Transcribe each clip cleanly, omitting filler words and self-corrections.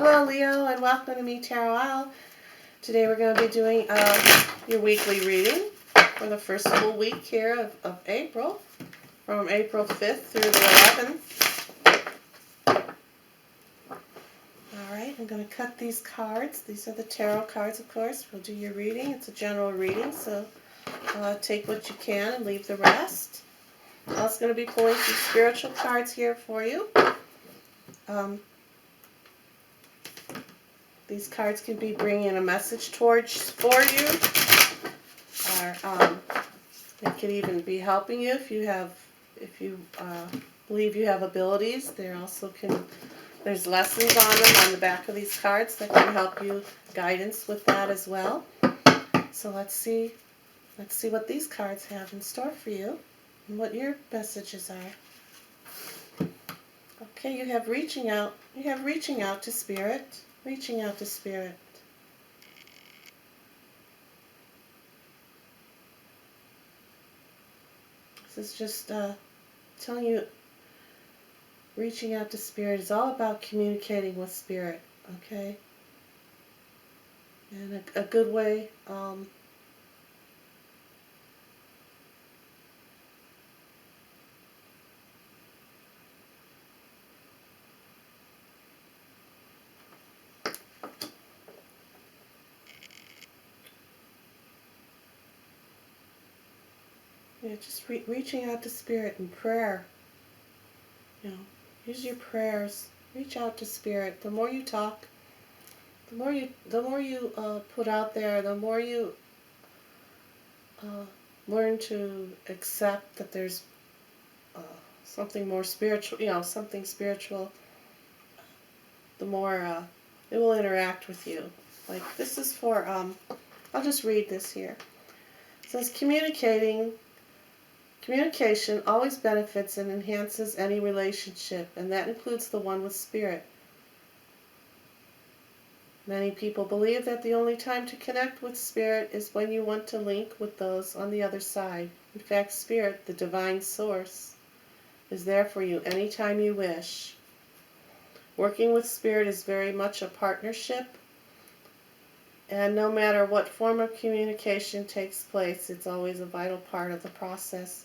Hello Leo and welcome to Me Tarot Isle. Today we're going to be doing your weekly reading for the first full week here of April, from April 5th through the 11th. Alright, I'm going to cut these cards. These are the tarot cards, of course. We'll do your reading. It's a general reading, so take what you can and leave the rest. I'm also going to be pulling some spiritual cards here for you. These cards can be bringing a message for you, or they could even be helping you if you believe you have abilities. There's lessons on them on the back of these cards that can help you, guidance with that as well. So let's see what these cards have in store for you and what your messages are. Okay, you have reaching out. You have reaching out to spirit. Reaching out to spirit. This is just telling you, reaching out to spirit is all about communicating with spirit, okay? And a good way, just reaching out to spirit in prayer. Use your prayers. Reach out to spirit. The more you talk, the more you put out there, the more you learn to accept that there's something more spiritual. Something spiritual. The more it will interact with you. Like this is for. I'll just read this here. It says Communication always benefits and enhances any relationship, and that includes the one with spirit. Many people believe that the only time to connect with spirit is when you want to link with those on the other side. In fact, spirit, the divine source, is there for you anytime you wish. Working with spirit is very much a partnership, and no matter what form of communication takes place, it's always a vital part of the process.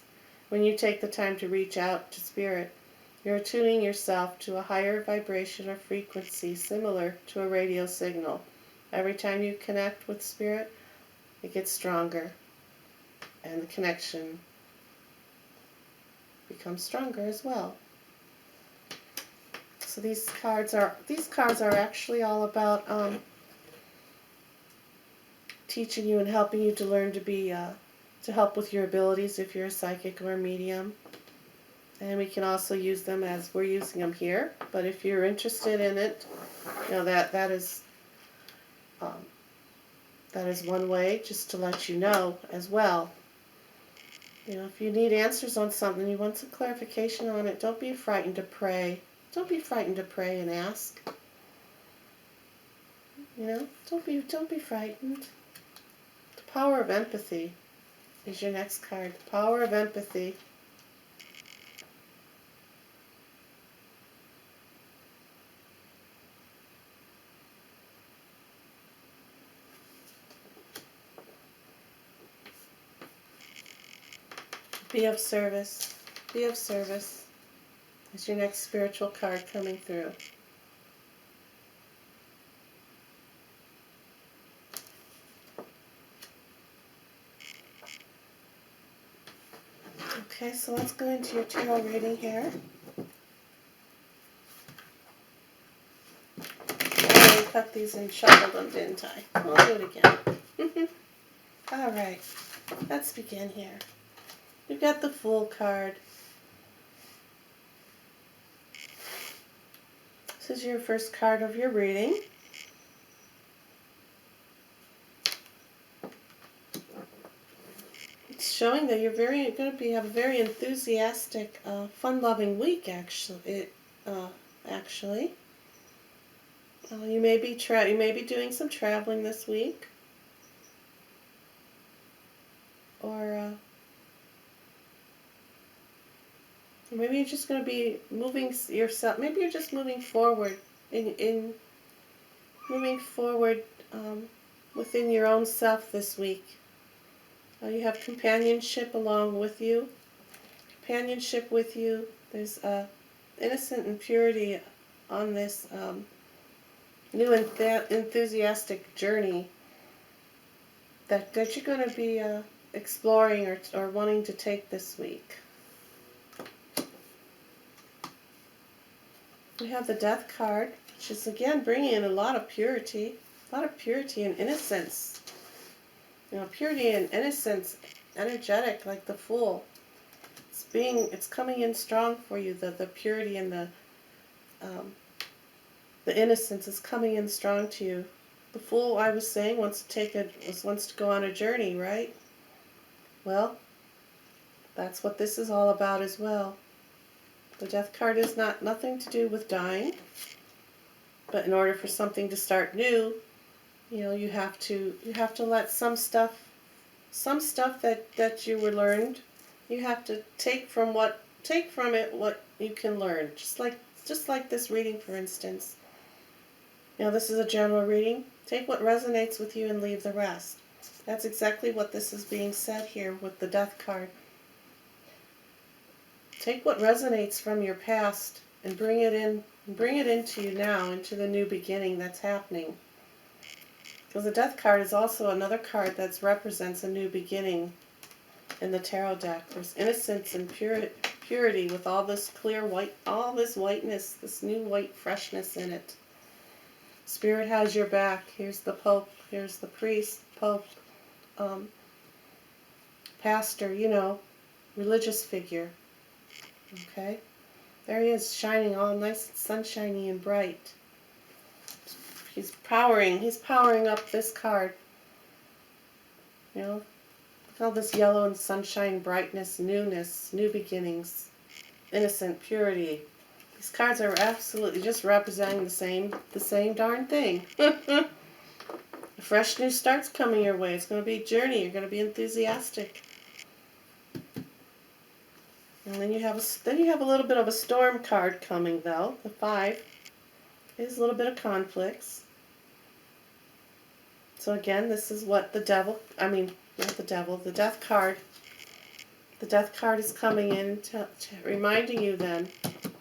When you take the time to reach out to spirit, you're attuning yourself to a higher vibration or frequency similar to a radio signal. Every time you connect with spirit, it gets stronger, and the connection becomes stronger as well. So these cards are actually all about teaching you and helping you to learn to help with your abilities if you're a psychic or a medium. And we can also use them as we're using them here. But if you're interested in it, that is one way, just to let you know as well. If you need answers on something, you want some clarification on it, don't be frightened to pray. Don't be frightened to pray and ask. Don't be frightened. The power of empathy is your next card. The power of empathy. Be of service. Be of service is your next spiritual card coming through. Okay, so let's go into your tarot reading here. I already cut these and shuffled them, didn't I? I'll do it again. Alright, let's begin here. You've got the Fool card. This is your first card of your reading. It's showing that you're going to have a very enthusiastic, fun-loving week. Actually, you may be doing some traveling this week, or maybe you're just going to be moving yourself. Maybe you're just moving forward in moving forward within your own self this week. You have companionship along with you. Companionship with you. There's innocent and purity on this new enthusiastic journey that you're going to be exploring or wanting to take this week. We have the Death card, which is again bringing in a lot of purity and innocence. You know, purity and innocence, energetic like the Fool. It's coming in strong for you. The purity and the innocence is coming in strong to you. The Fool, I was saying, wants to go on a journey, right? Well, that's what this is all about as well. The Death card is nothing to do with dying, but in order for something to start new, you know, you have to let some stuff that you were learned, you have to take from it what you can learn. Just like this reading, for instance. You know, this is a general reading. Take what resonates with you and leave the rest. That's exactly what this is being said here with the Death card. Take what resonates from your past and bring it into you now, into the new beginning that's happening. Because the Death card is also another card that represents a new beginning in the tarot deck. There's innocence and purity with all this clear white, all this whiteness, this new white freshness in it. Spirit has your back. Here's the Pope. Here's the priest, Pope, pastor, you know, religious figure. Okay? There he is, shining all nice and sunshiny and bright. He's powering up this card. You know, look at all this yellow and sunshine, brightness, newness, new beginnings, innocent, purity. These cards are absolutely just representing the same darn thing. A fresh new start's coming your way. It's going to be a journey. You're going to be enthusiastic. And then you have a little bit of a storm card coming, though. The 5 is a little bit of conflicts. So again, this is what the Death card. The Death card is coming in to reminding you then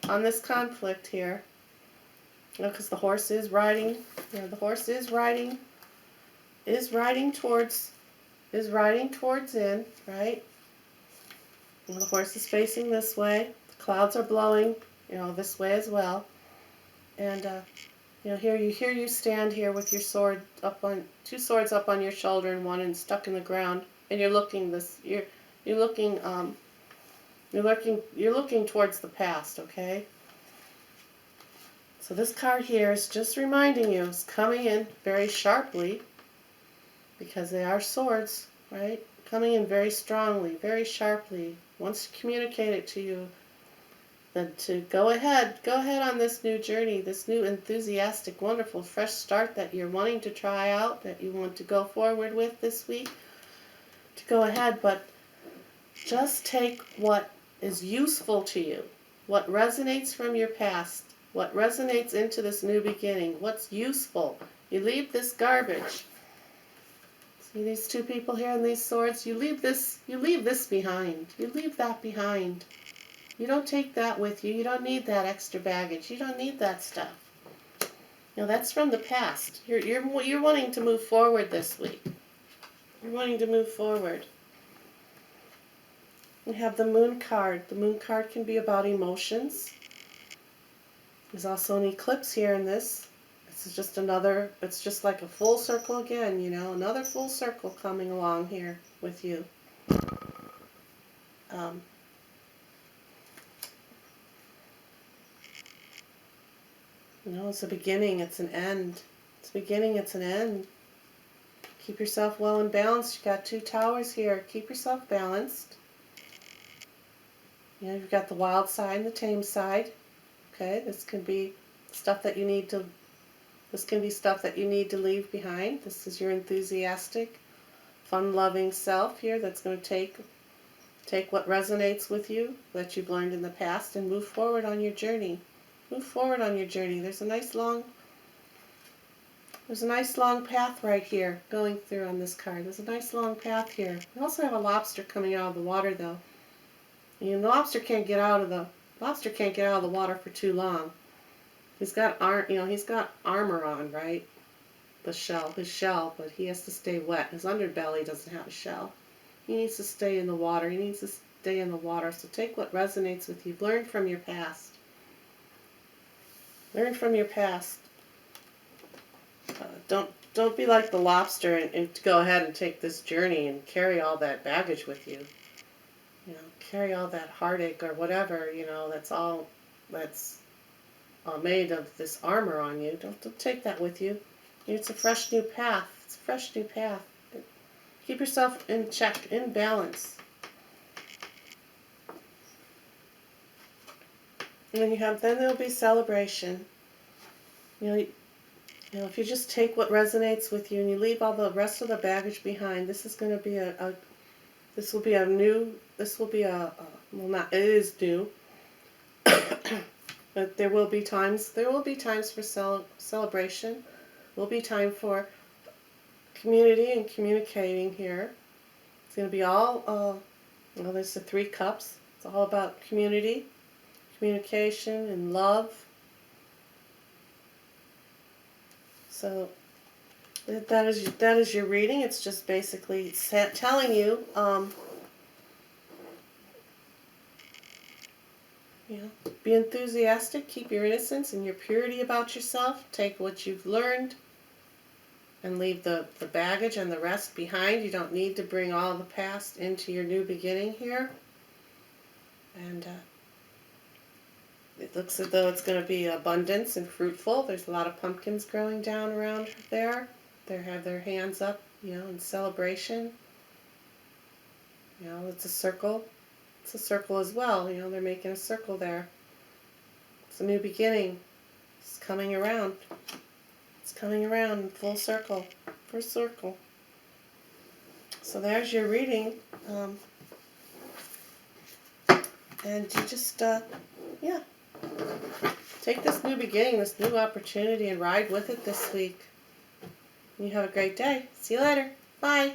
on this conflict here. You know, because the horse is riding. You know, the horse is riding towards in, right? And the horse is facing this way. The clouds are blowing, you know, this way as well. And you know, here you stand here with your sword two swords up on your shoulder and one stuck in the ground, and you're looking towards the past, okay? So this card here is just reminding you, it's coming in very sharply, because they are swords, right? Coming in very strongly, very sharply. Wants to communicate it to you, then to go ahead on this new journey, this new enthusiastic, wonderful, fresh start that you're wanting to try out, that you want to go forward with this week. To go ahead, but just take what is useful to you, what resonates from your past, what resonates into this new beginning, what's useful. You leave this garbage. See these two people here and these swords? You leave this behind. You leave that behind. You don't take that with you. You don't need that extra baggage. You don't need that stuff. You know, that's from the past. You're wanting to move forward this week. You're wanting to move forward. We have the Moon card. The Moon card can be about emotions. There's also an eclipse here in this. This is just it's just like a full circle again, you know, another full circle coming along here with you. You know, it's a beginning, it's an end. It's a beginning, it's an end. Keep yourself well and balanced. You've got 2 towers here. Keep yourself balanced. You know, you've got the wild side and the tame side. Okay, this can be stuff that you need to leave behind. This is your enthusiastic, fun-loving self here that's going to take what resonates with you that you've learned in the past and move forward on your journey. Move forward on your journey. There's a nice long There's a nice long path right here going through on this card. There's a nice long path here. We also have a lobster coming out of the water though. And the lobster can't get out of the water for too long. He's got armor on, right? His shell, but he has to stay wet. His underbelly doesn't have a shell. He needs to stay in the water. So take what resonates with you. Learn from your past. Learn from your past. Don't be like the lobster and go ahead and take this journey and carry all that baggage with you. Carry all that heartache or whatever, that's made of this armor on you. Don't take that with you. It's a fresh new path. It's a fresh new path. Keep yourself in check, in balance. And then there'll be celebration. If you just take what resonates with you and you leave all the rest of the baggage behind, it is new, but there will be times for celebration. There will be time for community and communicating here. It's going to be all, there's the 3 cups. It's all about community, communication, and love. So that is your reading. It's just basically telling you, be enthusiastic, keep your innocence and your purity about yourself. Take what you've learned and leave the baggage and the rest behind. You don't need to bring all the past into your new beginning here. And it looks as though it's going to be abundance and fruitful. There's a lot of pumpkins growing down around there. They have their hands up, in celebration. It's a circle. It's a circle as well. They're making a circle there. It's a new beginning. It's coming around. It's coming around in full circle. First circle. So there's your reading. And you just, take this new beginning, this new opportunity, and ride with it this week. You have a great day. See you later. Bye.